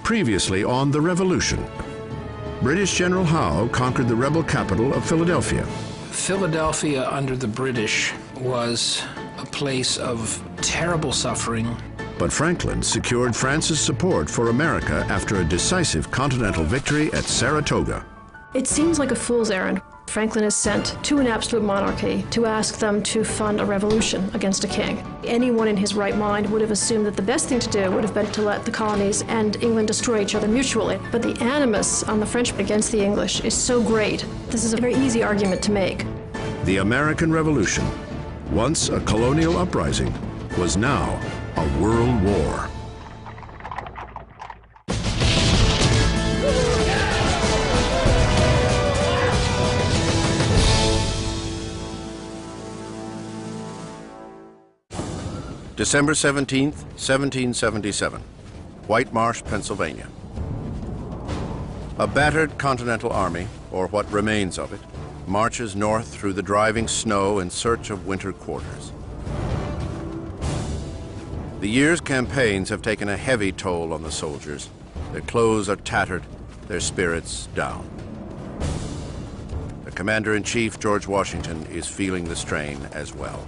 Previously on The Revolution, British General Howe conquered the rebel capital of Philadelphia. Philadelphia under the British was a place of terrible suffering. But Franklin secured France's support for America after a decisive continental victory at Saratoga. It seems like a fool's errand. Franklin is sent to an absolute monarchy to ask them to fund a revolution against a king. Anyone in his right mind would have assumed that the best thing to do would have been to let the colonies and England destroy each other mutually. But the animus on the French against the English is so great. This is a very easy argument to make. The American Revolution, once a colonial uprising, was now a world war. December 17th, 1777, White Marsh, Pennsylvania. A battered Continental Army, or what remains of it, marches north through the driving snow in search of winter quarters. The year's campaigns have taken a heavy toll on the soldiers. Their clothes are tattered, their spirits down. The Commander-in-Chief, George Washington, is feeling the strain as well.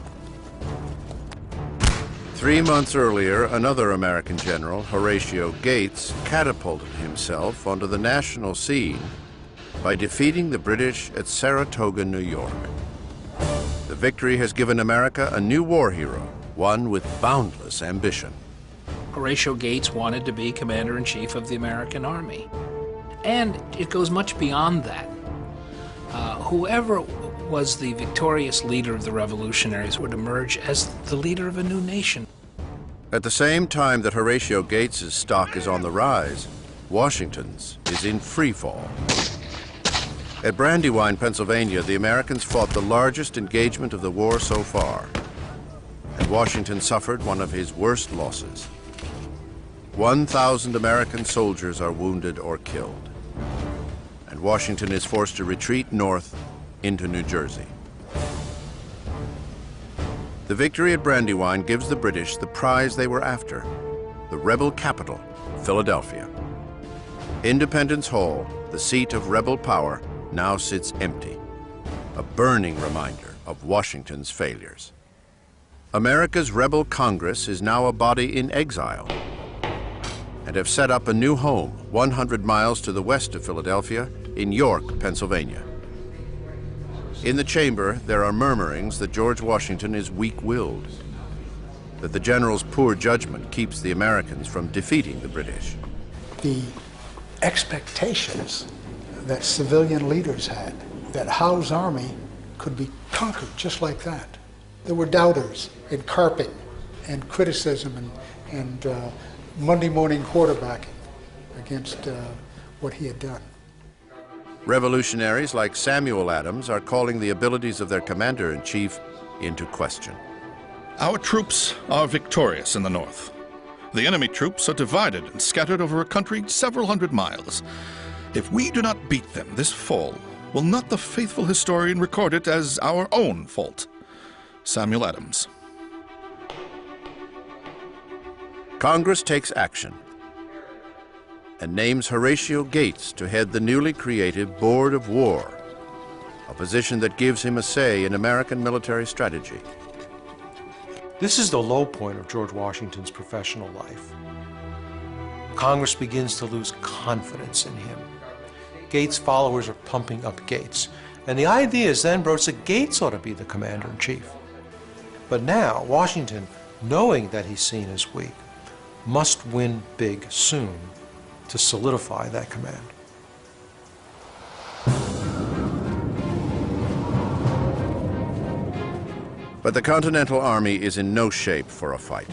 3 months earlier, another American general, Horatio Gates, catapulted himself onto the national scene by defeating the British at Saratoga, New York. The victory has given America a new war hero, one with boundless ambition. Horatio Gates wanted to be Commander-in-Chief of the American Army. And it goes much beyond that. Whoever was the victorious leader of the revolutionaries would emerge as the leader of a new nation. At the same time that Horatio Gates's stock is on the rise, Washington's is in free fall. At Brandywine, Pennsylvania, the Americans fought the largest engagement of the war so far, and Washington suffered one of his worst losses. 1,000 American soldiers are wounded or killed, and Washington is forced to retreat north into New Jersey. The victory at Brandywine gives the British the prize they were after, the rebel capital, Philadelphia. Independence Hall, the seat of rebel power, now sits empty, a burning reminder of Washington's failures. America's rebel Congress is now a body in exile and have set up a new home 100 miles to the west of Philadelphia in York, Pennsylvania. In the chamber, there are murmurings that George Washington is weak-willed, that the general's poor judgment keeps the Americans from defeating the British. The expectations that civilian leaders had, that Howe's army could be conquered just like that. There were doubters and carping and criticism and Monday morning quarterbacking against what he had done. Revolutionaries like Samuel Adams are calling the abilities of their commander-in-chief into question. Our troops are victorious in the north. The enemy troops are divided and scattered over a country several hundred miles. If we do not beat them this fall, will not the faithful historian record it as our own fault? Samuel Adams. Congress takes action and names Horatio Gates to head the newly created Board of War, a position that gives him a say in American military strategy. This is the low point of George Washington's professional life. Congress begins to lose confidence in him. Gates' followers are pumping up Gates. And the idea is then broached that Gates ought to be the commander-in-chief. But now, Washington, knowing that he's seen as weak, must win big soon to solidify that command. But the Continental Army is in no shape for a fight.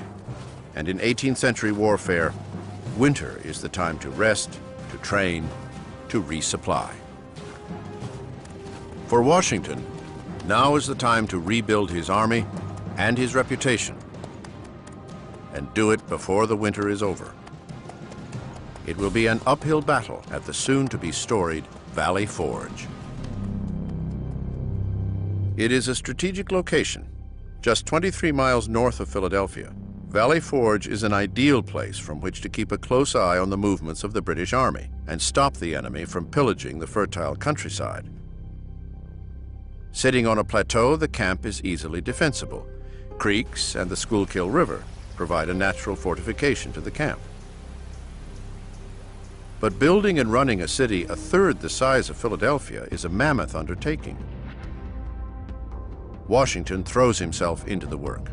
And in 18th century warfare, winter is the time to rest, to train, to resupply. For Washington, now is the time to rebuild his army and his reputation, and do it before the winter is over. It will be an uphill battle at the soon-to-be storied Valley Forge. It is a strategic location, just 23 miles north of Philadelphia, Valley Forge is an ideal place from which to keep a close eye on the movements of the British Army and stop the enemy from pillaging the fertile countryside. Sitting on a plateau, the camp is easily defensible. Creeks and the Schuylkill River provide a natural fortification to the camp. But building and running a city a third the size of Philadelphia is a mammoth undertaking. Washington throws himself into the work.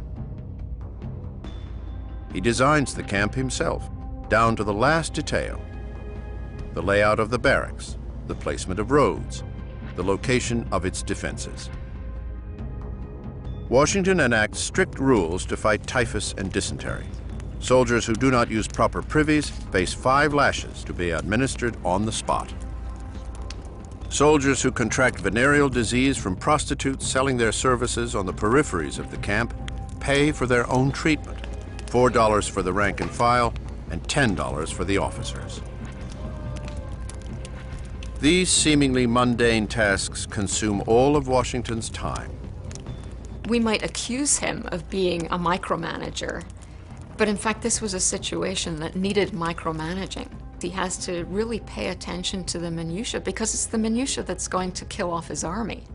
He designs the camp himself, down to the last detail. The layout of the barracks, the placement of roads, the location of its defenses. Washington enacts strict rules to fight typhus and dysentery. Soldiers who do not use proper privies face 5 lashes to be administered on the spot. Soldiers who contract venereal disease from prostitutes selling their services on the peripheries of the camp pay for their own treatment, $4 for the rank and file and $10 for the officers. These seemingly mundane tasks consume all of Washington's time. We might accuse him of being a micromanager, but in fact this was a situation that needed micromanaging. He has to really pay attention to the minutiae because it's the minutiae that's going to kill off his army.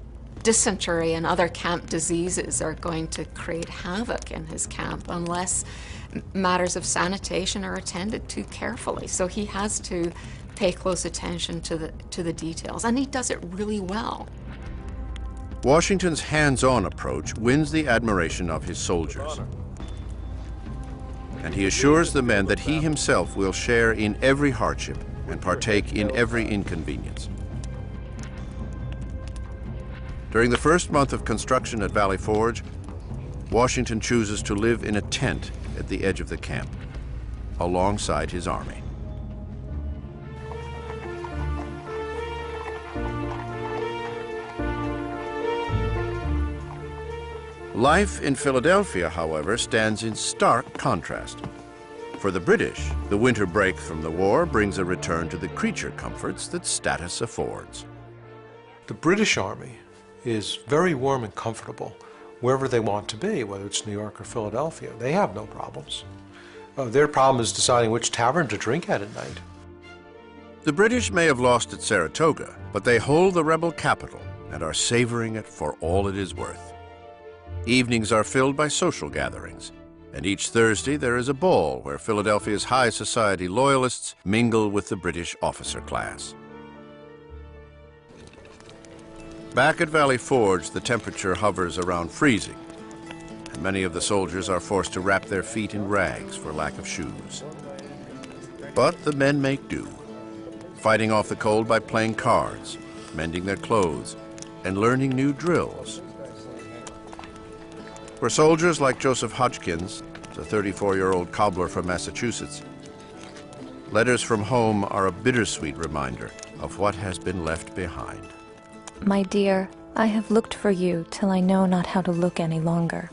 Dysentery and other camp diseases are going to create havoc in his camp unless matters of sanitation are attended to carefully. So he has to pay close attention to the details, and he does it really well. Washington's hands-on approach wins the admiration of his soldiers. And he assures the men that he himself will share in every hardship and partake in every inconvenience. During the first month of construction at Valley Forge, Washington chooses to live in a tent at the edge of the camp, alongside his army. Life in Philadelphia, however, stands in stark contrast. For the British, the winter break from the war brings a return to the creature comforts that status affords. The British Army is very warm and comfortable wherever they want to be, whether it's New York or Philadelphia. They have no problems. Their problem is deciding which tavern to drink at night. The British may have lost at Saratoga, but they hold the rebel capital and are savoring it for all it is worth. Evenings are filled by social gatherings, and each Thursday there is a ball where Philadelphia's high society loyalists mingle with the British officer class. Back at Valley Forge, the temperature hovers around freezing, and many of the soldiers are forced to wrap their feet in rags for lack of shoes. But the men make do, fighting off the cold by playing cards, mending their clothes, and learning new drills. For soldiers like Joseph Hodgkins, a 34-year-old cobbler from Massachusetts, letters from home are a bittersweet reminder of what has been left behind. My dear, I have looked for you till I know not how to look any longer.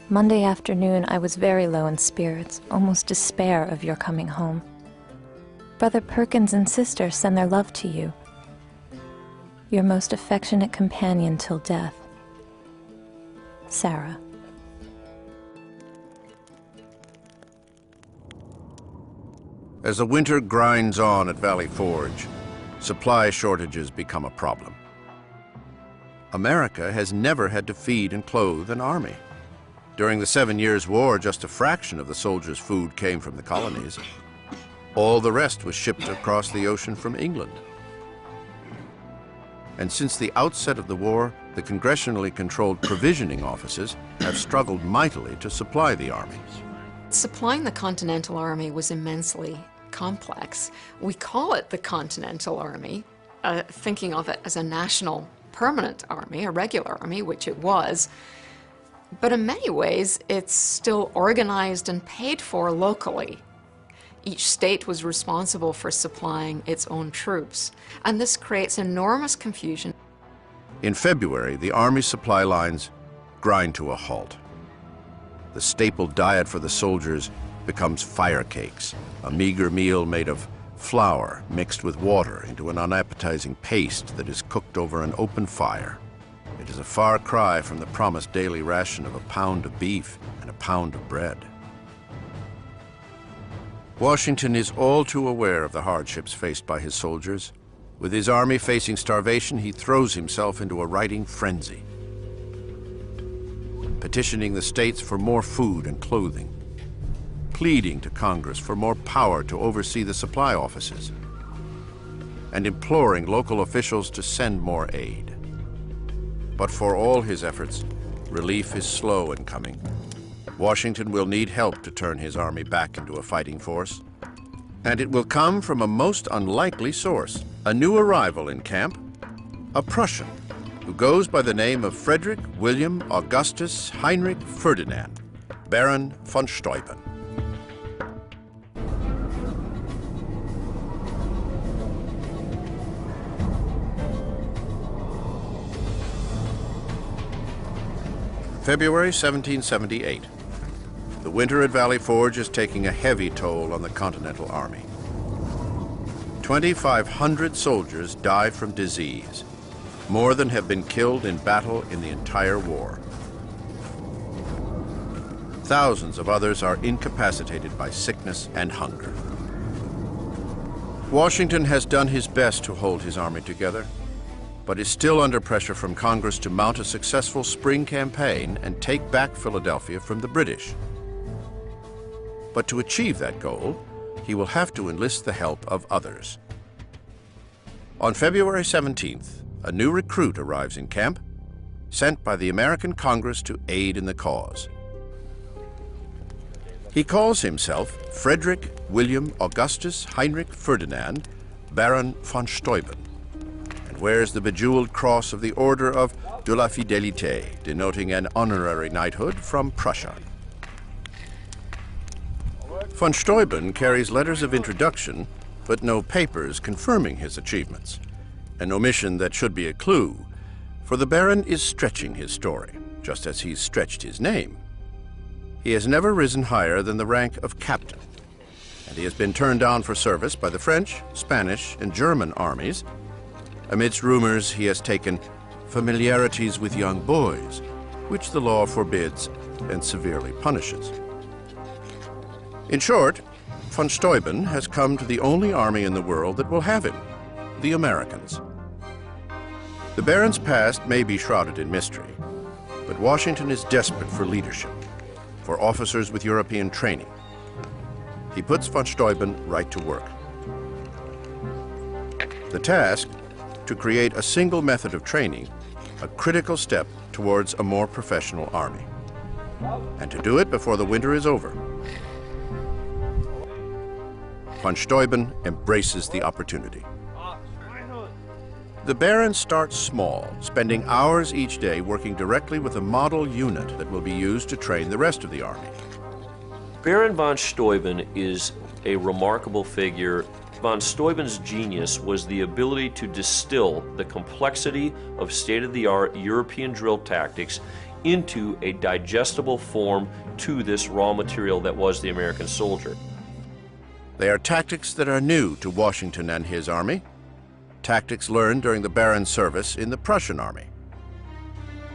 Monday afternoon I was very low in spirits, almost despair of your coming home. Brother Perkins and sister send their love to you. Your most affectionate companion till death, Sarah. As the winter grinds on at Valley Forge, supply shortages become a problem. America has never had to feed and clothe an army. During the 7 Years' War, just a fraction of the soldiers' food came from the colonies. All the rest was shipped across the ocean from England. And since the outset of the war, the congressionally controlled provisioning offices have struggled mightily to supply the army. Supplying the Continental Army was immensely complex. We call it the Continental Army, thinking of it as a national permanent army, a regular army, which it was. But in many ways, it's still organized and paid for locally. Each state was responsible for supplying its own troops, and this creates enormous confusion. In February, the Army supply lines grind to a halt. The staple diet for the soldiers becomes fire cakes, a meager meal made of flour mixed with water into an unappetizing paste that is cooked over an open fire. It is a far cry from the promised daily ration of a pound of beef and a pound of bread. Washington is all too aware of the hardships faced by his soldiers. With his army facing starvation, he throws himself into a writing frenzy, petitioning the states for more food and clothing, pleading to Congress for more power to oversee the supply offices, and imploring local officials to send more aid. But for all his efforts, relief is slow in coming. Washington will need help to turn his army back into a fighting force, and it will come from a most unlikely source. A new arrival in camp, a Prussian who goes by the name of Frederick William Augustus Heinrich Ferdinand, Baron von Steuben. February 1778. The winter at Valley Forge is taking a heavy toll on the Continental Army. 2,500 soldiers die from disease, more than have been killed in battle in the entire war. Thousands of others are incapacitated by sickness and hunger. Washington has done his best to hold his army together, but is still under pressure from Congress to mount a successful spring campaign and take back Philadelphia from the British. But to achieve that goal, he will have to enlist the help of others. On February 17th, a new recruit arrives in camp, sent by the American Congress to aid in the cause. He calls himself Frederick William Augustus Heinrich Ferdinand, Baron von Steuben, and wears the bejeweled cross of the Order of de la Fidélité, denoting an honorary knighthood from Prussia. Von Steuben carries letters of introduction, but no papers confirming his achievements, an omission that should be a clue, for the Baron is stretching his story, just as he's stretched his name. He has never risen higher than the rank of captain, and he has been turned down for service by the French, Spanish, and German armies. Amidst rumors, he has taken familiarities with young boys, which the law forbids and severely punishes. In short, von Steuben has come to the only army in the world that will have him, the Americans. The Baron's past may be shrouded in mystery, but Washington is desperate for leadership, for officers with European training. He puts von Steuben right to work. The task, to create a single method of training, a critical step towards a more professional army, and to do it before the winter is over. Von Steuben embraces the opportunity. The Baron starts small, spending hours each day working directly with a model unit that will be used to train the rest of the army. Baron von Steuben is a remarkable figure. Von Steuben's genius was the ability to distill the complexity of state-of-the-art European drill tactics into a digestible form to this raw material that was the American soldier. They are tactics that are new to Washington and his army, tactics learned during the Baron's service in the Prussian army.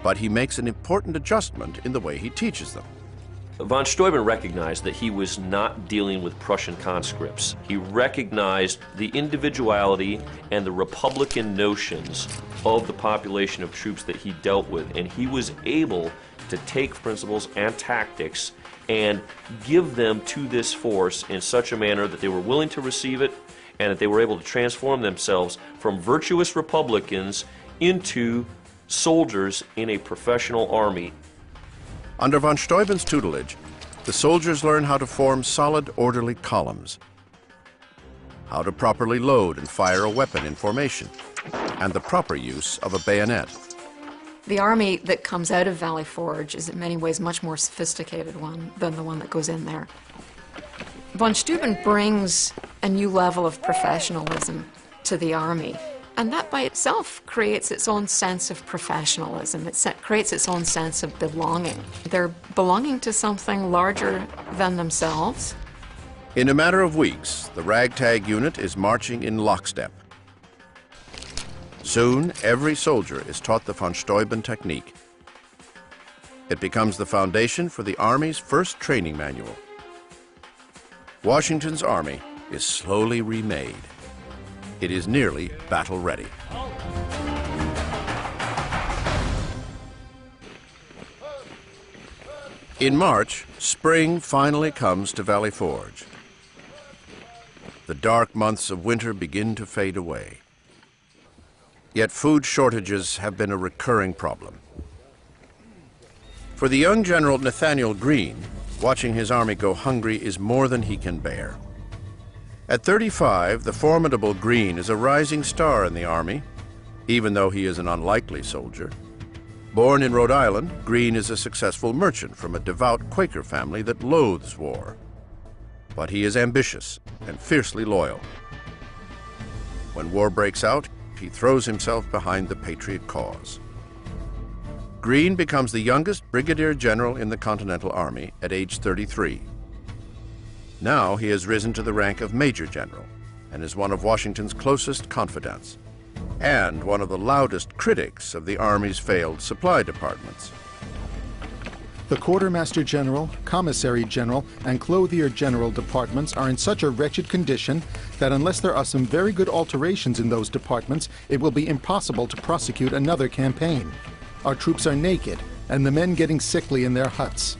But he makes an important adjustment in the way he teaches them. Von Steuben recognized that he was not dealing with Prussian conscripts. He recognized the individuality and the Republican notions of the population of troops that he dealt with, and he was able to take principles and tactics and give them to this force in such a manner that they were willing to receive it and that they were able to transform themselves from virtuous Republicans into soldiers in a professional army. Under von Steuben's tutelage, the soldiers learn how to form solid, orderly columns, how to properly load and fire a weapon in formation, and the proper use of a bayonet. The army that comes out of Valley Forge is in many ways much more sophisticated one than the one that goes in there. Von Steuben brings a new level of professionalism to the army, and that by itself creates its own sense of professionalism. It creates its own sense of belonging. They're belonging to something larger than themselves. In a matter of weeks, the ragtag unit is marching in lockstep. Soon, every soldier is taught the von Steuben technique. It becomes the foundation for the Army's first training manual. Washington's army is slowly remade. It is nearly battle ready. In March, spring finally comes to Valley Forge. The dark months of winter begin to fade away. Yet food shortages have been a recurring problem. For the young General Nathaniel Greene, watching his army go hungry is more than he can bear. At 35, the formidable Greene is a rising star in the army, even though he is an unlikely soldier. Born in Rhode Island, Greene is a successful merchant from a devout Quaker family that loathes war. But he is ambitious and fiercely loyal. When war breaks out, he throws himself behind the Patriot cause. Greene becomes the youngest brigadier general in the Continental Army at age 33. Now he has risen to the rank of major general and is one of Washington's closest confidants, and one of the loudest critics of the Army's failed supply departments. The Quartermaster General, Commissary General, and Clothier General departments are in such a wretched condition that unless there are some very good alterations in those departments, it will be impossible to prosecute another campaign. Our troops are naked, and the men getting sickly in their huts.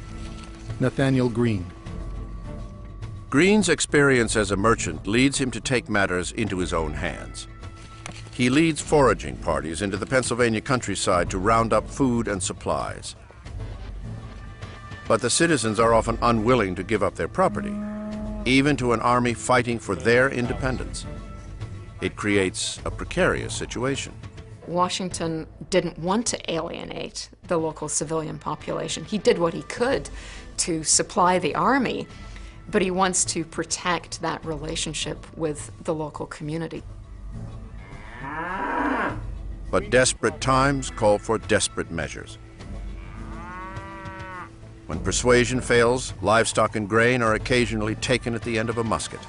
Nathaniel Greene. Greene's experience as a merchant leads him to take matters into his own hands. He leads foraging parties into the Pennsylvania countryside to round up food and supplies. But the citizens are often unwilling to give up their property, even to an army fighting for their independence. It creates a precarious situation. Washington didn't want to alienate the local civilian population. He did what he could to supply the army, but he wants to protect that relationship with the local community. But desperate times call for desperate measures. When persuasion fails, livestock and grain are occasionally taken at the end of a musket.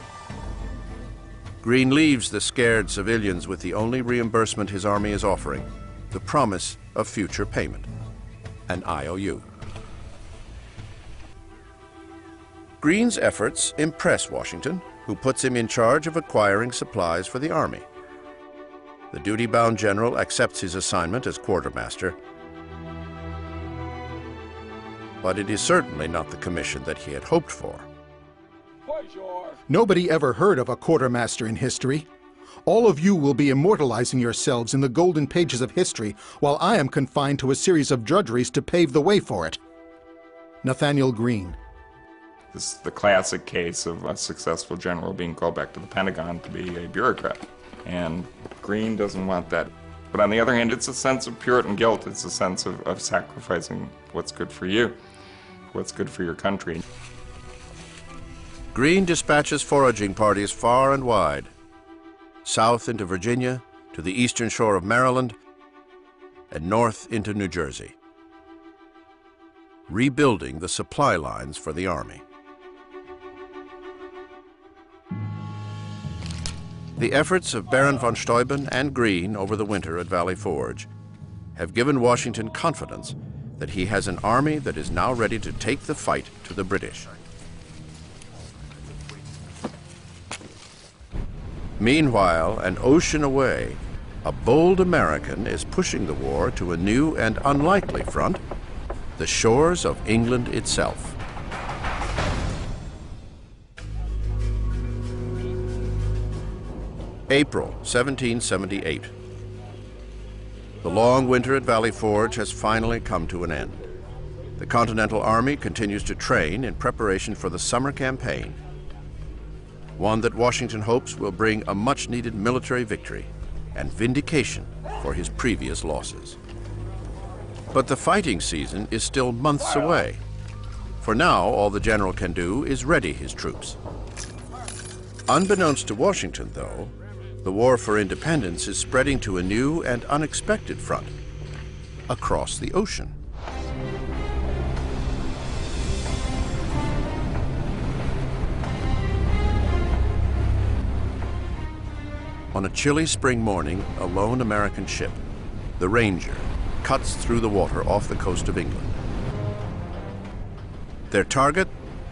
Greene leaves the scared civilians with the only reimbursement his army is offering, the promise of future payment, an IOU. Greene's efforts impress Washington, who puts him in charge of acquiring supplies for the army. The duty-bound general accepts his assignment as quartermaster, but it is certainly not the commission that he had hoped for. Nobody ever heard of a quartermaster in history. All of you will be immortalizing yourselves in the golden pages of history, while I am confined to a series of drudgeries to pave the way for it. Nathaniel Greene. This is the classic case of a successful general being called back to the Pentagon to be a bureaucrat. And Greene doesn't want that. But on the other hand, it's a sense of Puritan guilt. It's a sense of sacrificing what's good for you, what's good for your country. Greene dispatches foraging parties far and wide, south into Virginia, to the eastern shore of Maryland, and north into New Jersey, rebuilding the supply lines for the army. The efforts of Baron von Steuben and Greene over the winter at Valley Forge have given Washington confidence that he has an army that is now ready to take the fight to the British. Meanwhile, an ocean away, a bold American is pushing the war to a new and unlikely front, the shores of England itself. April 1778. The long winter at Valley Forge has finally come to an end. The Continental Army continues to train in preparation for the summer campaign, one that Washington hopes will bring a much-needed military victory and vindication for his previous losses. But the fighting season is still months away. For now, all the general can do is ready his troops. Unbeknownst to Washington, though, the war for independence is spreading to a new and unexpected front, across the ocean. On a chilly spring morning, a lone American ship, the Ranger, cuts through the water off the coast of England. Their target,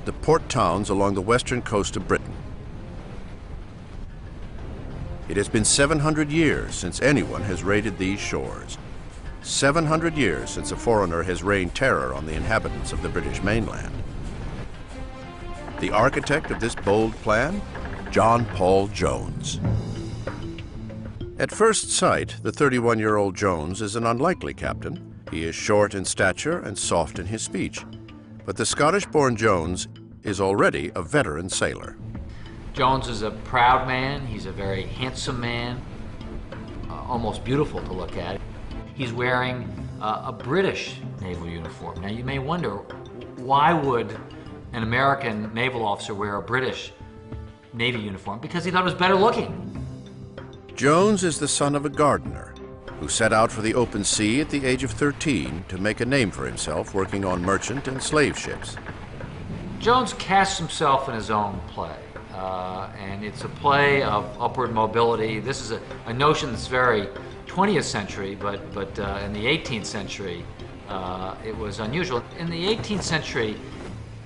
the port towns along the western coast of Britain. It has been 700 years since anyone has raided these shores. 700 years since a foreigner has rained terror on the inhabitants of the British mainland. The architect of this bold plan? John Paul Jones. At first sight, the 31-year-old Jones is an unlikely captain. He is short in stature and soft in his speech. But the Scottish-born Jones is already a veteran sailor. Jones is a proud man. He's a very handsome man, almost beautiful to look at. He's wearing a British naval uniform. Now you may wonder, why would an American naval officer wear a British Navy uniform? Because he thought it was better looking. Jones is the son of a gardener who set out for the open sea at the age of 13 to make a name for himself working on merchant and slave ships. Jones casts himself in his own play. And it's a play of upward mobility. This is a notion that's very 20th century, but in the 18th century, it was unusual. In the 18th century,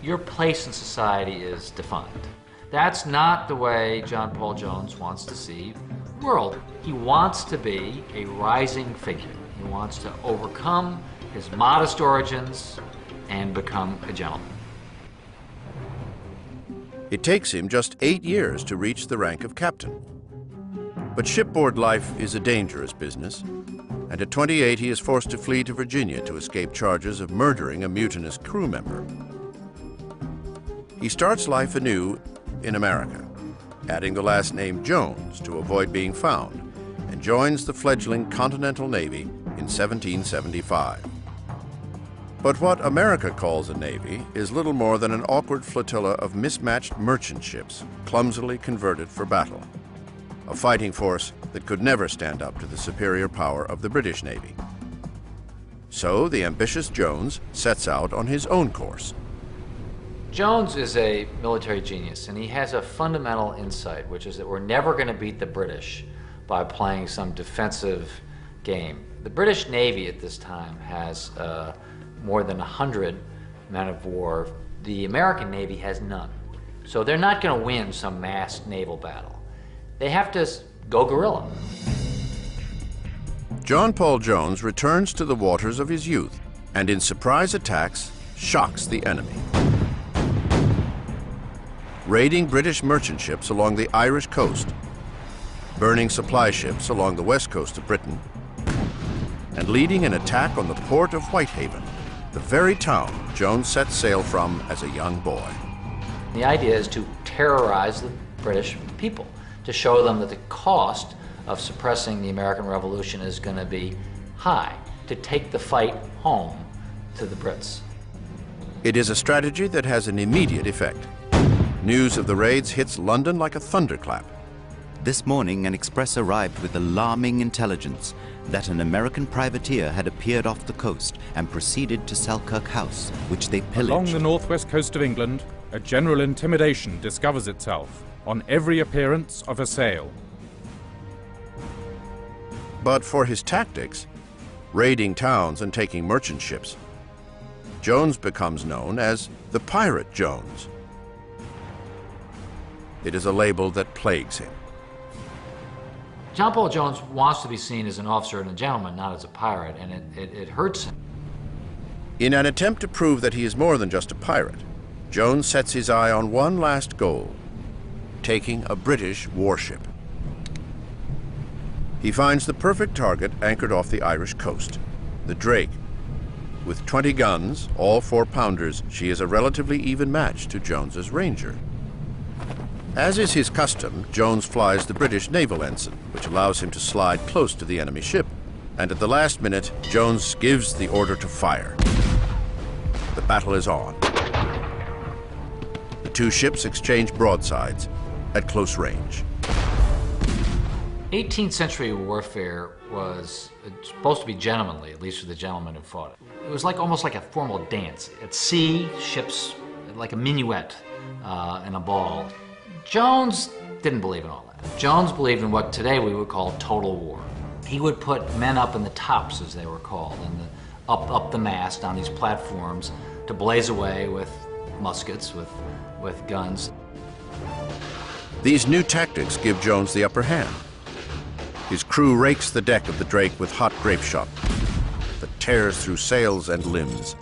your place in society is defined. That's not the way John Paul Jones wants to see the world. He wants to be a rising figure. He wants to overcome his modest origins and become a gentleman. It takes him just 8 years to reach the rank of captain. But shipboard life is a dangerous business, and at 28 he is forced to flee to Virginia to escape charges of murdering a mutinous crew member. He starts life anew in America, adding the last name Jones to avoid being found, and joins the fledgling Continental Navy in 1775. But what America calls a navy is little more than an awkward flotilla of mismatched merchant ships, clumsily converted for battle. A fighting force that could never stand up to the superior power of the British Navy. So the ambitious Jones sets out on his own course. Jones is a military genius, and he has a fundamental insight, which is that we're never going to beat the British by playing some defensive game. The British Navy at this time has more than 100 men of war. The American Navy has none. So they're not going to win some massed naval battle. They have to go guerrilla. John Paul Jones returns to the waters of his youth and in surprise attacks shocks the enemy. Raiding British merchant ships along the Irish coast, burning supply ships along the west coast of Britain, and leading an attack on the port of Whitehaven, the very town Jones set sail from as a young boy. The idea is to terrorize the British people, to show them that the cost of suppressing the American Revolution is going to be high, to take the fight home to the Brits. It is a strategy that has an immediate effect. News of the raids hits London like a thunderclap. This morning, an express arrived with alarming intelligence that an American privateer had appeared off the coast and proceeded to Selkirk House, which they pillaged. Along the northwest coast of England, a general intimidation discovers itself on every appearance of a sail. But for his tactics, raiding towns and taking merchant ships, Jones becomes known as the Pirate Jones. It is a label that plagues him. John Paul Jones wants to be seen as an officer and a gentleman, not as a pirate, and it hurts him. In an attempt to prove that he is more than just a pirate, Jones sets his eye on one last goal: taking a British warship. He finds the perfect target anchored off the Irish coast, the Drake. With 20 guns, all 4-pounders, she is a relatively even match to Jones's Ranger. As is his custom, Jones flies the British naval ensign, which allows him to slide close to the enemy ship. And at the last minute, Jones gives the order to fire. The battle is on. The two ships exchange broadsides at close range. 18th century warfare was supposed to be gentlemanly, at least for the gentlemen who fought it. It was almost like a formal dance. At sea, ships, like a minuet and a ball. Jones didn't believe in all that. Jones believed in what today we would call total war. He would put men up in the tops, as they were called, and up the mast on these platforms to blaze away with muskets, with guns. These new tactics give Jones the upper hand. His crew rakes the deck of the Drake with hot grape shot that tears through sails and limbs.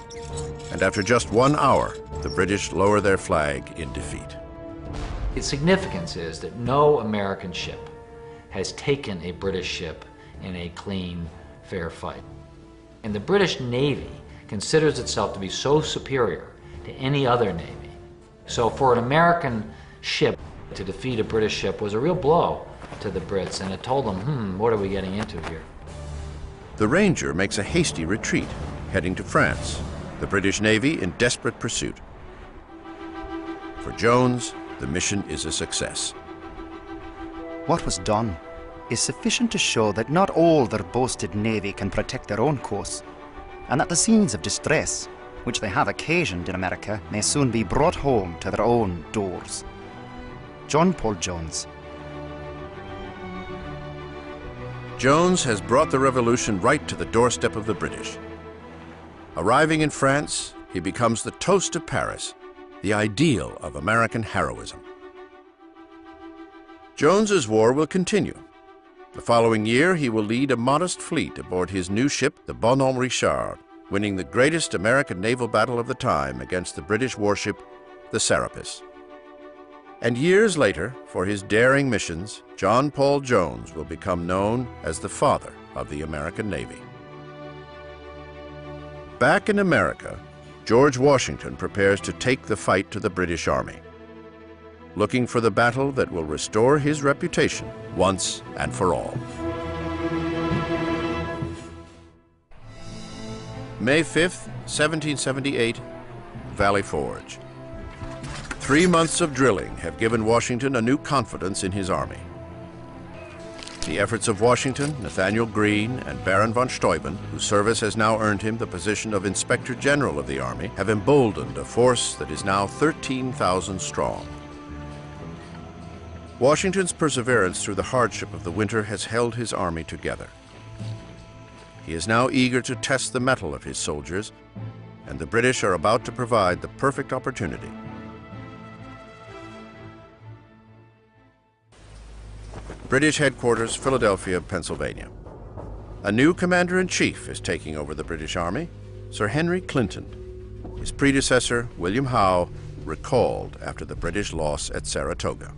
And after just 1 hour, the British lower their flag in defeat. Its significance is that no American ship has taken a British ship in a clean, fair fight. And the British Navy considers itself to be so superior to any other navy. So for an American ship to defeat a British ship was a real blow to the Brits, and it told them, what are we getting into here? The Ranger makes a hasty retreat, heading to France, the British Navy in desperate pursuit. For Jones, the mission is a success. What was done is sufficient to show that not all their boasted navy can protect their own coasts, and that the scenes of distress which they have occasioned in America may soon be brought home to their own doors. John Paul Jones. Jones has brought the revolution right to the doorstep of the British. Arriving in France, he becomes the toast of Paris, the ideal of American heroism. Jones's war will continue. The following year, he will lead a modest fleet aboard his new ship, the Bonhomme Richard, winning the greatest American naval battle of the time against the British warship, the Serapis. And years later, for his daring missions, John Paul Jones will become known as the father of the American Navy. Back in America, George Washington prepares to take the fight to the British Army, looking for the battle that will restore his reputation once and for all. May 5th, 1778, Valley Forge. 3 months of drilling have given Washington a new confidence in his army. The efforts of Washington, Nathanael Greene, and Baron von Steuben, whose service has now earned him the position of Inspector General of the Army, have emboldened a force that is now 13,000 strong. Washington's perseverance through the hardship of the winter has held his army together. He is now eager to test the mettle of his soldiers, and the British are about to provide the perfect opportunity. British headquarters, Philadelphia, Pennsylvania. A new commander-in-chief is taking over the British Army, Sir Henry Clinton. His predecessor, William Howe, recalled after the British loss at Saratoga.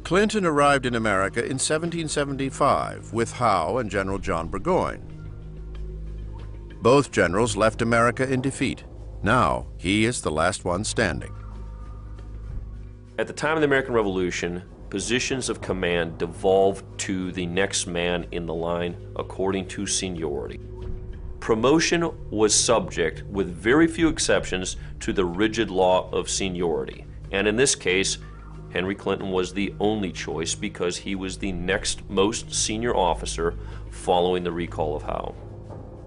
Clinton arrived in America in 1775 with Howe and General John Burgoyne. Both generals left America in defeat. Now, he is the last one standing. At the time of the American Revolution, positions of command devolved to the next man in the line according to seniority. Promotion was subject, with very few exceptions, to the rigid law of seniority. And in this case, Henry Clinton was the only choice because he was the next most senior officer following the recall of Howe.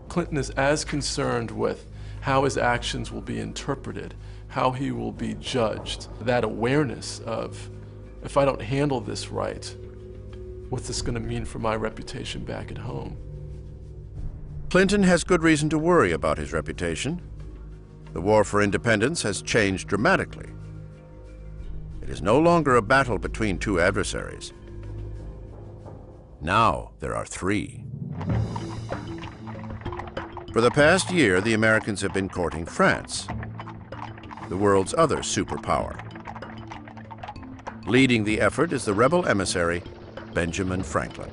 Clinton is as concerned with how his actions will be interpreted, how he will be judged, that awareness of, if I don't handle this right, what's this going to mean for my reputation back at home? Clinton has good reason to worry about his reputation. The war for independence has changed dramatically. It is no longer a battle between two adversaries. Now there are three. For the past year, the Americans have been courting France, the world's other superpower. Leading the effort is the rebel emissary, Benjamin Franklin.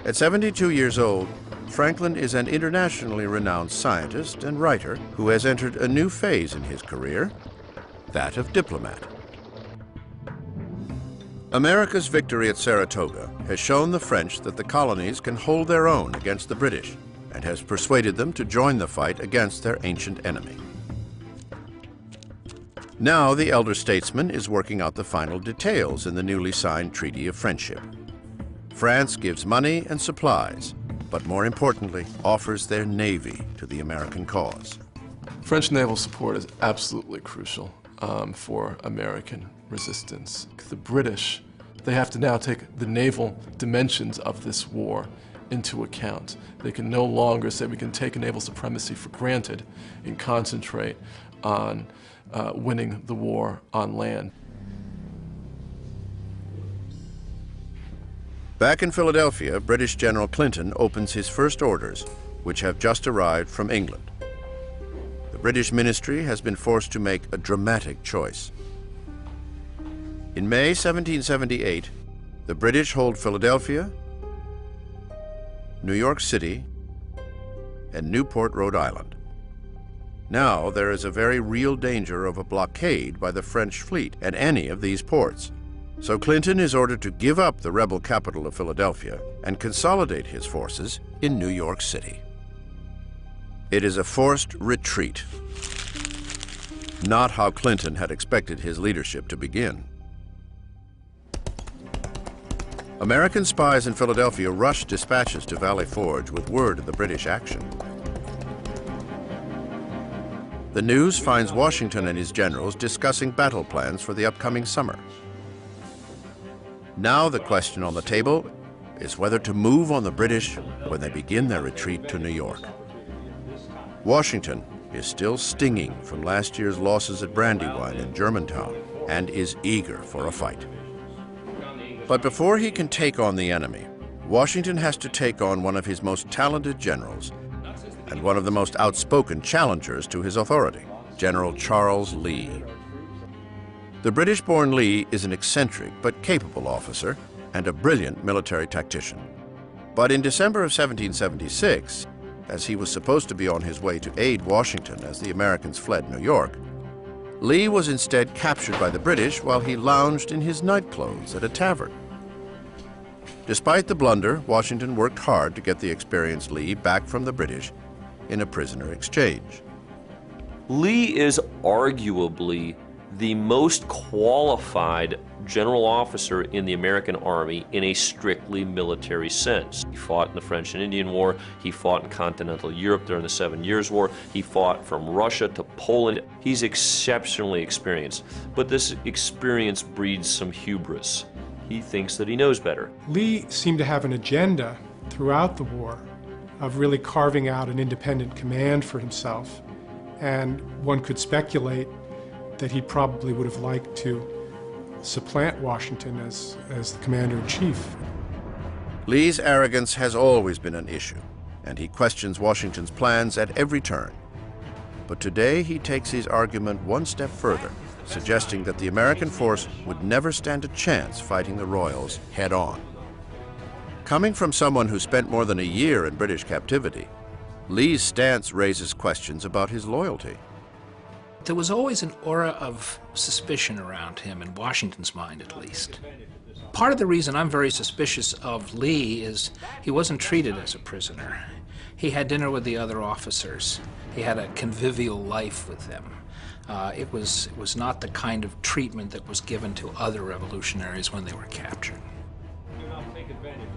At 72 years old, Franklin is an internationally renowned scientist and writer who has entered a new phase in his career, that of diplomat. America's victory at Saratoga has shown the French that the colonies can hold their own against the British and has persuaded them to join the fight against their ancient enemy. Now the elder statesman is working out the final details in the newly signed Treaty of Friendship. France gives money and supplies, but more importantly, offers their navy to the American cause. French naval support is absolutely crucial for American resistance. The British, they have to now take the naval dimensions of this war into account. They can no longer say we can take naval supremacy for granted and concentrate on winning the war on land. Back in Philadelphia, British General Clinton opens his first orders, which have just arrived from England. The British ministry has been forced to make a dramatic choice. In May 1778, the British hold Philadelphia, New York City, and Newport, Rhode Island. Now there is a very real danger of a blockade by the French fleet at any of these ports. So Clinton is ordered to give up the rebel capital of Philadelphia and consolidate his forces in New York City. It is a forced retreat. Not how Clinton had expected his leadership to begin. American spies in Philadelphia rushed dispatches to Valley Forge with word of the British action. The news finds Washington and his generals discussing battle plans for the upcoming summer. Now the question on the table is whether to move on the British when they begin their retreat to New York. Washington is still stinging from last year's losses at Brandywine and Germantown and is eager for a fight. But before he can take on the enemy, Washington has to take on one of his most talented generals and one of the most outspoken challengers to his authority, General Charles Lee. The British-born Lee is an eccentric but capable officer and a brilliant military tactician. But in December of 1776, as he was supposed to be on his way to aid Washington as the Americans fled New York, Lee was instead captured by the British while he lounged in his nightclothes at a tavern. Despite the blunder, Washington worked hard to get the experienced Lee back from the British in a prisoner exchange. Lee is arguably the most qualified general officer in the American Army in a strictly military sense. He fought in the French and Indian War, he fought in continental Europe during the 7 Years' War, he fought from Russia to Poland. He's exceptionally experienced, but this experience breeds some hubris. He thinks that he knows better. Lee seemed to have an agenda throughout the war of really carving out an independent command for himself, and one could speculate that he probably would have liked to supplant Washington as the commander-in-chief. Lee's arrogance has always been an issue, and he questions Washington's plans at every turn. But today he takes his argument one step further, suggesting that the American force would never stand a chance fighting the Royals head-on. Coming from someone who spent more than a year in British captivity, Lee's stance raises questions about his loyalty. There was always an aura of suspicion around him, in Washington's mind at least. Part of the reason I'm very suspicious of Lee is he wasn't treated as a prisoner. He had dinner with the other officers. He had a convivial life with them. It was not the kind of treatment that was given to other revolutionaries when they were captured.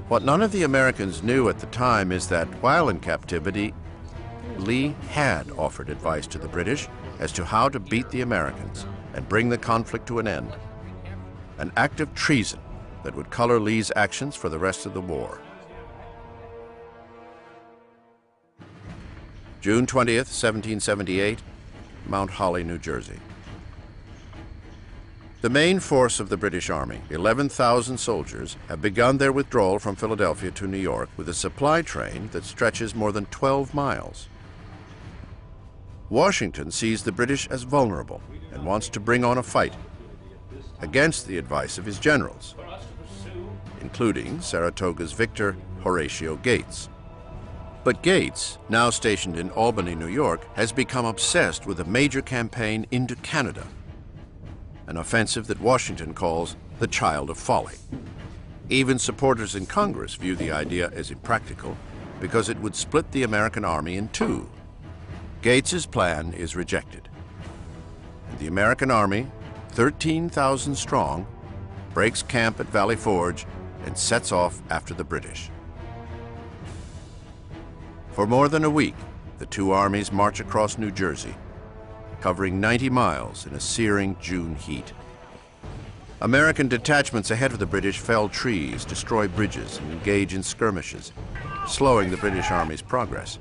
What none of the Americans knew at the time is that while in captivity, Lee had offered advice to the British as to how to beat the Americans and bring the conflict to an end. An act of treason that would color Lee's actions for the rest of the war. June 20th, 1778, Mount Holly, New Jersey. The main force of the British Army, 11,000 soldiers, have begun their withdrawal from Philadelphia to New York with a supply train that stretches more than 12 miles. Washington sees the British as vulnerable and wants to bring on a fight against the advice of his generals, including Saratoga's victor, Horatio Gates. But Gates, now stationed in Albany, New York, has become obsessed with a major campaign into Canada, an offensive that Washington calls the child of folly. Even supporters in Congress view the idea as impractical because it would split the American army in two. Gates's plan is rejected, and the American army, 13,000 strong, breaks camp at Valley Forge and sets off after the British. For more than a week, the two armies march across New Jersey, covering 90 miles in a searing June heat. American detachments ahead of the British fell trees, destroy bridges, and engage in skirmishes, slowing the British Army's progress.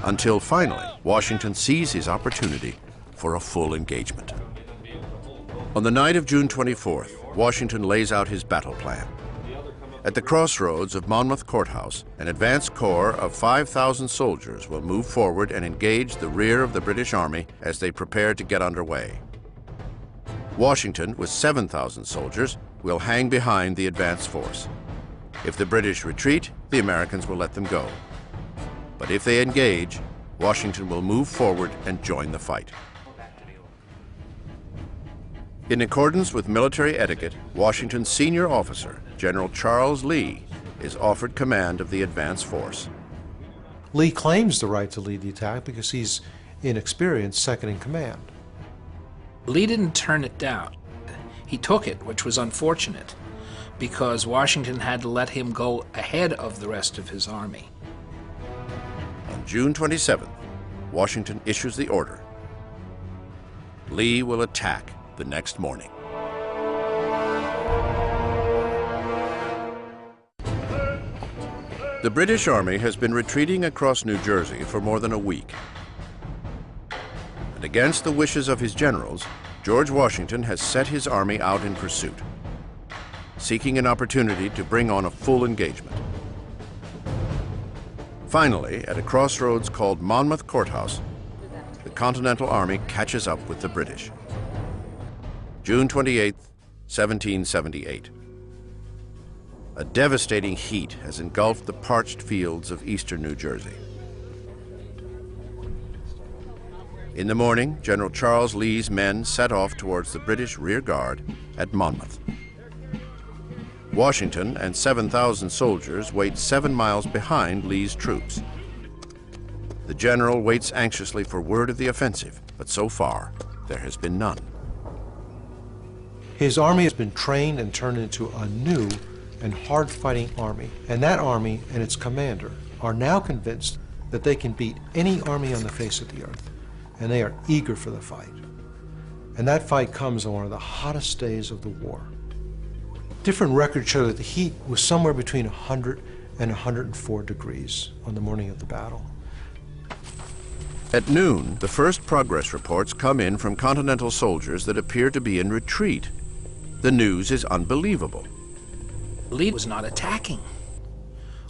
Until finally, Washington sees his opportunity for a full engagement. On the night of June 24th, Washington lays out his battle plan. At the crossroads of Monmouth Courthouse, an advance corps of 5,000 soldiers will move forward and engage the rear of the British Army as they prepare to get underway. Washington, with 7,000 soldiers, will hang behind the advance force. If the British retreat, the Americans will let them go. But if they engage, Washington will move forward and join the fight. In accordance with military etiquette, Washington's senior officer, General Charles Lee, is offered command of the advance force. Lee claims the right to lead the attack because he's inexperienced second in command. Lee didn't turn it down. He took it, which was unfortunate, because Washington had to let him go ahead of the rest of his army. On June 27th, Washington issues the order. Lee will attack the next morning. The British Army has been retreating across New Jersey for more than a week. And against the wishes of his generals, George Washington has set his army out in pursuit, seeking an opportunity to bring on a full engagement. Finally, at a crossroads called Monmouth Courthouse, the Continental Army catches up with the British. June 28, 1778. A devastating heat has engulfed the parched fields of eastern New Jersey. In the morning, General Charles Lee's men set off towards the British rear guard at Monmouth. Washington and 7,000 soldiers wait 7 miles behind Lee's troops. The general waits anxiously for word of the offensive, but so far, there has been none. His army has been trained and turned into a new and hard-fighting army, and that army and its commander are now convinced that they can beat any army on the face of the earth, and they are eager for the fight. And that fight comes on one of the hottest days of the war. Different records show that the heat was somewhere between 100 and 104 degrees on the morning of the battle. At noon, the first progress reports come in from Continental soldiers that appear to be in retreat. The news is unbelievable. Lee was not attacking.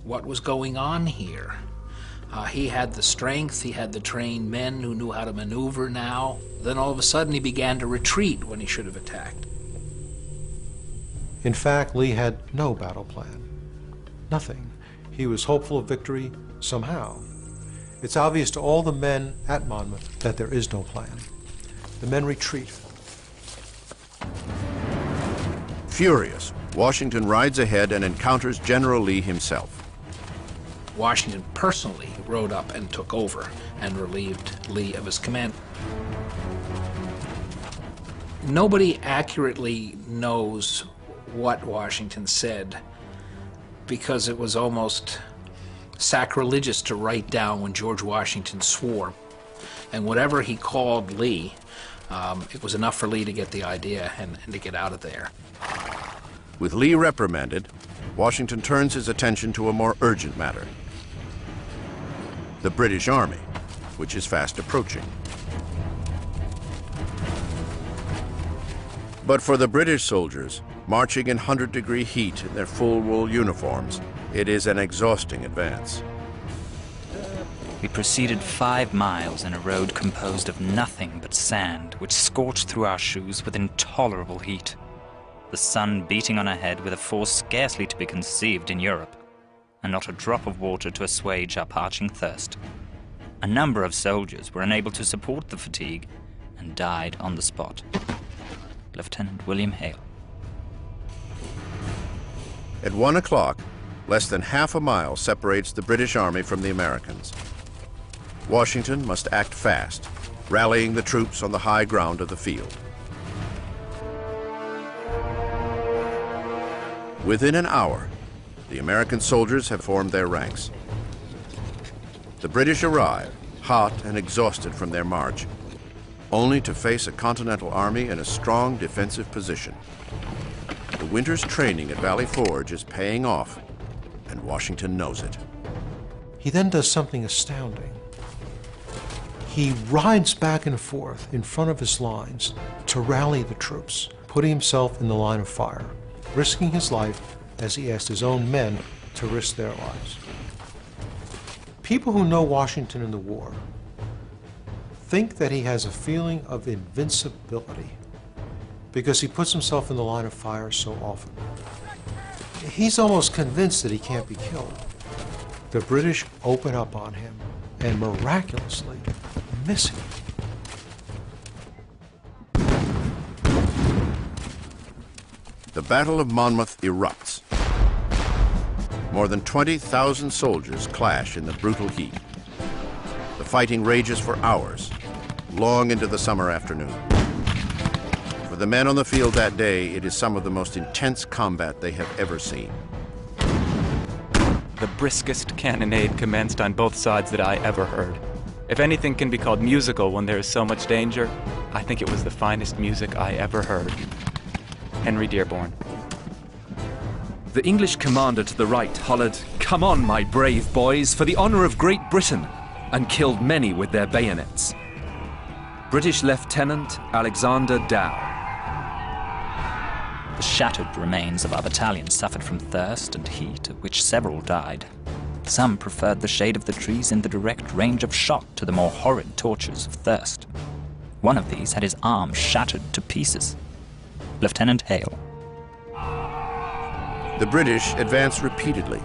What was going on here? He had the strength, he had the trained men who knew how to maneuver now. Then all of a sudden he began to retreat when he should have attacked. In fact, Lee had no battle plan. Nothing. He was hopeful of victory somehow. It's obvious to all the men at Monmouth that there is no plan. The men retreat. Furious, Washington rides ahead and encounters General Lee himself. Washington personally rode up and took over and relieved Lee of his command. Nobody accurately knows what Washington said because it was almost sacrilegious to write down when George Washington swore. And whatever he called Lee, it was enough for Lee to get the idea and to get out of there. With Lee reprimanded, Washington turns his attention to a more urgent matter: the British Army, which is fast approaching. But for the British soldiers, marching in 100-degree heat in their full wool uniforms, it is an exhausting advance. We proceeded 5 miles in a road composed of nothing but sand, which scorched through our shoes with intolerable heat. The sun beating on our head with a force scarcely to be conceived in Europe, and not a drop of water to assuage our parching thirst. A number of soldiers were unable to support the fatigue and died on the spot. Lieutenant William Hale. At 1 o'clock, less than half a mile separates the British Army from the Americans. Washington must act fast, rallying the troops on the high ground of the field. Within an hour, the American soldiers have formed their ranks. The British arrive, hot and exhausted from their march, only to face a Continental Army in a strong defensive position. The winter's training at Valley Forge is paying off, and Washington knows it. He then does something astounding. He rides back and forth in front of his lines to rally the troops, putting himself in the line of fire, risking his life as he asked his own men to risk their lives. People who know Washington in the war think that he has a feeling of invincibility because he puts himself in the line of fire so often. He's almost convinced that he can't be killed. The British open up on him and miraculously miss him. The Battle of Monmouth erupts. More than 20,000 soldiers clash in the brutal heat. The fighting rages for hours, long into the summer afternoon. For the men on the field that day, it is some of the most intense combat they have ever seen. The briskest cannonade commenced on both sides that I ever heard. If anything can be called musical when there is so much danger, I think it was the finest music I ever heard. Henry Dearborn. The English commander to the right hollered, "Come on, my brave boys, for the honor of Great Britain," and killed many with their bayonets. British Lieutenant Alexander Dow. The shattered remains of our battalion suffered from thirst and heat, of which several died. Some preferred the shade of the trees in the direct range of shot to the more horrid tortures of thirst. One of these had his arm shattered to pieces. Lieutenant Hale. The British advance repeatedly,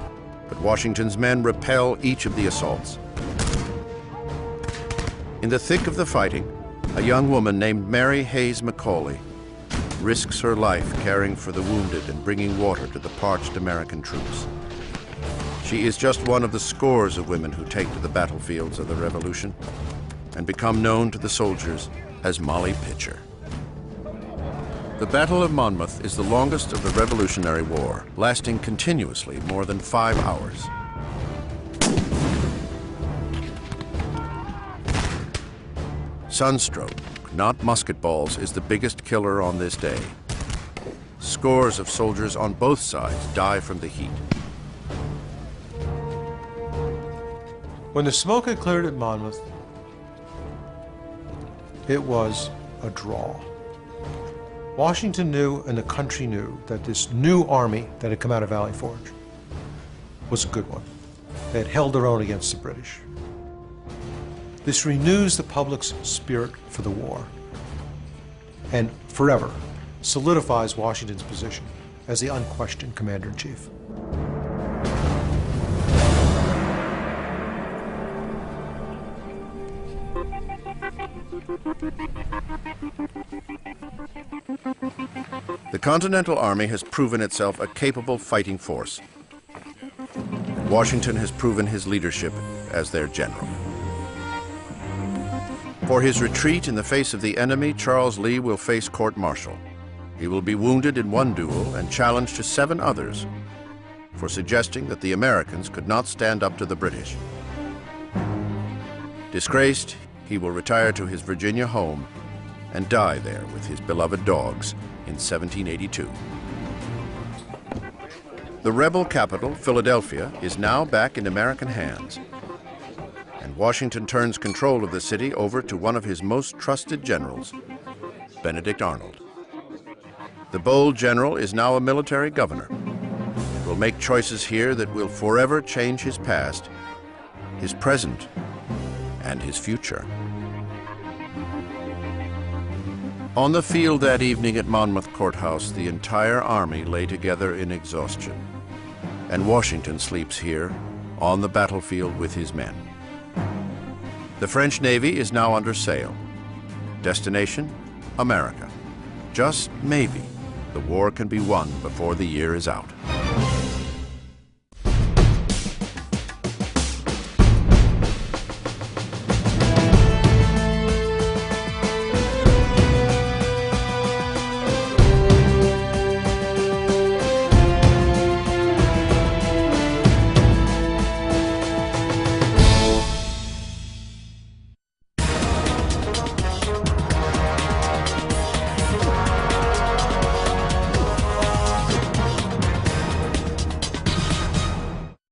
but Washington's men repel each of the assaults. In the thick of the fighting, a young woman named Mary Hayes Macaulay risks her life caring for the wounded and bringing water to the parched American troops. She is just one of the scores of women who take to the battlefields of the Revolution and become known to the soldiers as Molly Pitcher. The Battle of Monmouth is the longest of the Revolutionary War, lasting continuously more than 5 hours. Sunstroke, not musket balls, is the biggest killer on this day. Scores of soldiers on both sides die from the heat. When the smoke had cleared at Monmouth, it was a draw. Washington knew, and the country knew, that this new army that had come out of Valley Forge was a good one. They had held their own against the British. This renews the public's spirit for the war and forever solidifies Washington's position as the unquestioned commander-in-chief. The Continental Army has proven itself a capable fighting force. Washington has proven his leadership as their general. For his retreat in the face of the enemy, Charles Lee will face court-martial. He will be wounded in one duel and challenged to 7 others for suggesting that the Americans could not stand up to the British. Disgraced, he will retire to his Virginia home and die there with his beloved dogs in 1782. The rebel capital, Philadelphia, is now back in American hands, and Washington turns control of the city over to one of his most trusted generals, Benedict Arnold. The bold general is now a military governor and will make choices here that will forever change his past, his present, and his future. On the field that evening at Monmouth Courthouse, the entire army lay together in exhaustion, and Washington sleeps here on the battlefield with his men. The French Navy is now under sail. Destination, America. Just maybe, the war can be won before the year is out.